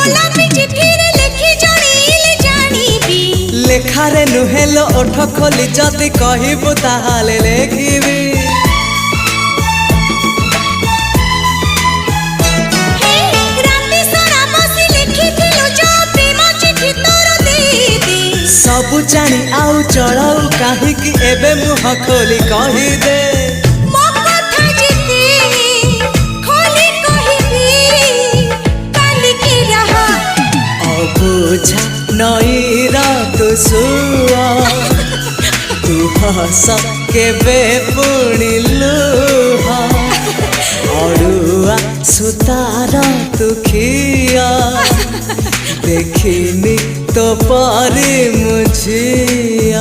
गोलापी चिट्ठी रे लिखि जणीले जानिबी लेखारे नुहेलो ओठ खोली जदि कहिबु ताहाले लेखिबी सबु जानी आउ चढ़ाऊ कहीं एबे मुह खोली कही दे मो कथा जिते खोली कहिबी काली के रहा अबुझा नई रात सुआ तू हस केबे पुणी लुहा अड़ुआ सुतार तू खिया देखिनी तो पारे मुझिया।